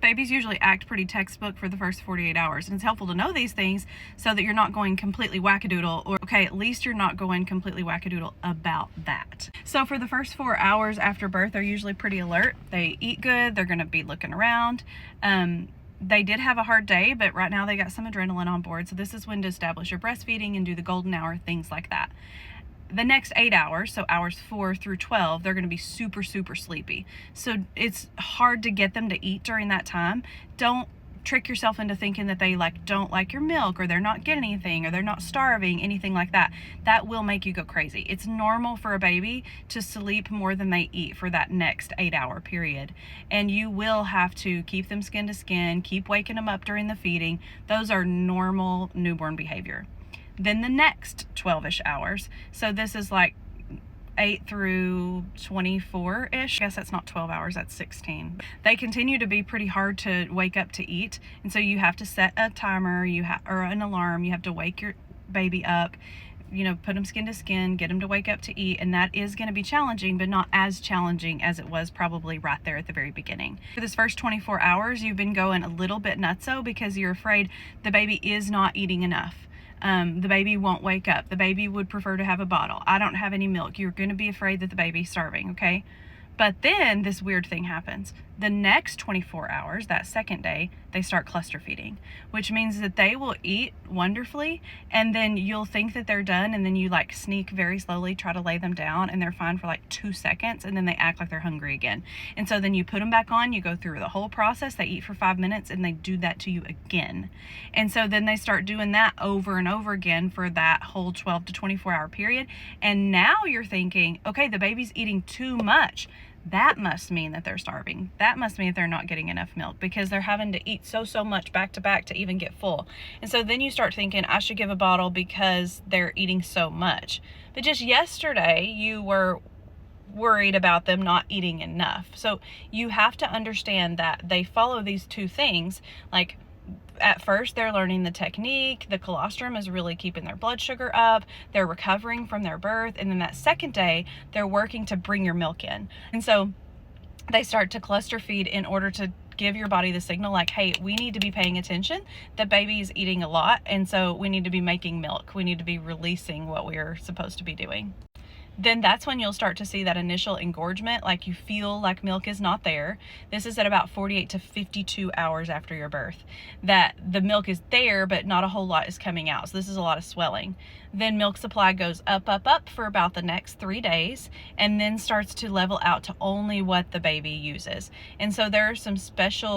babies usually act pretty textbook for the first 48 hours. And it's helpful to know these things so that you're not going completely wackadoodle, or okay, at least you're not going completely wackadoodle about that. So for the first 4 hours after birth, they're usually pretty alert. They eat good. They're going to be looking around. They did have a hard day, but right now they got some adrenaline on board. So this is when to establish your breastfeeding and do the golden hour, things like that. The next 8 hours, so hours 4 through 12, they're going to be super, super sleepy. So it's hard to get them to eat during that time. Don't trick yourself into thinking that they don't like your milk, or they're not getting anything, or they're not starving, anything like that. That will make you go crazy. It's normal for a baby to sleep more than they eat for that next 8-hour period. And you will have to keep them skin to skin, keep waking them up during the feeding. Those are normal newborn behavior. Then the next 12-ish hours, so this is like 8 through 24-ish. I guess that's not 12 hours, that's 16. They continue to be pretty hard to wake up to eat, and so you have to set a timer, or an alarm. You have to wake your baby up, put them skin to skin, get them to wake up to eat, and that is going to be challenging, but not as challenging as it was probably right there at the very beginning. For this first 24 hours, you've been going a little bit nutso because you're afraid the baby is not eating enough. The baby won't wake up. The baby would prefer to have a bottle. I don't have any milk. You're going to be afraid that the baby's starving, okay? But then this weird thing happens. The next 24 hours, that second day, they start cluster feeding, which means that they will eat wonderfully, and then you'll think that they're done, and then you sneak very slowly, try to lay them down, and they're fine for 2 seconds, and then they act like they're hungry again. And so then you put them back on, you go through the whole process, they eat for 5 minutes, and they do that to you again. And so then they start doing that over and over again for that whole 12 to 24 hour period. And now you're thinking, okay, the baby's eating too much. That must mean that they're starving. That must mean that they're not getting enough milk, because they're having to eat so much back to back to even get full. And so then you start thinking, I should give a bottle because they're eating so much. But just yesterday, you were worried about them not eating enough. So you have to understand that they follow these two things. At first, they're learning the technique. The colostrum is really keeping their blood sugar up. They're recovering from their birth. And then that second day, they're working to bring your milk in. And so they start to cluster feed in order to give your body the signal hey, we need to be paying attention. The baby is eating a lot. And so we need to be making milk. We need to be releasing what we're supposed to be doing. Then that's when you'll start to see that initial engorgement, you feel like milk is not there. This is at about 48 to 52 hours after your birth, that the milk is there, but not a whole lot is coming out. So this is a lot of swelling. Then milk supply goes up for about the next 3 days, and then starts to level out to only what the baby uses. And so there are some special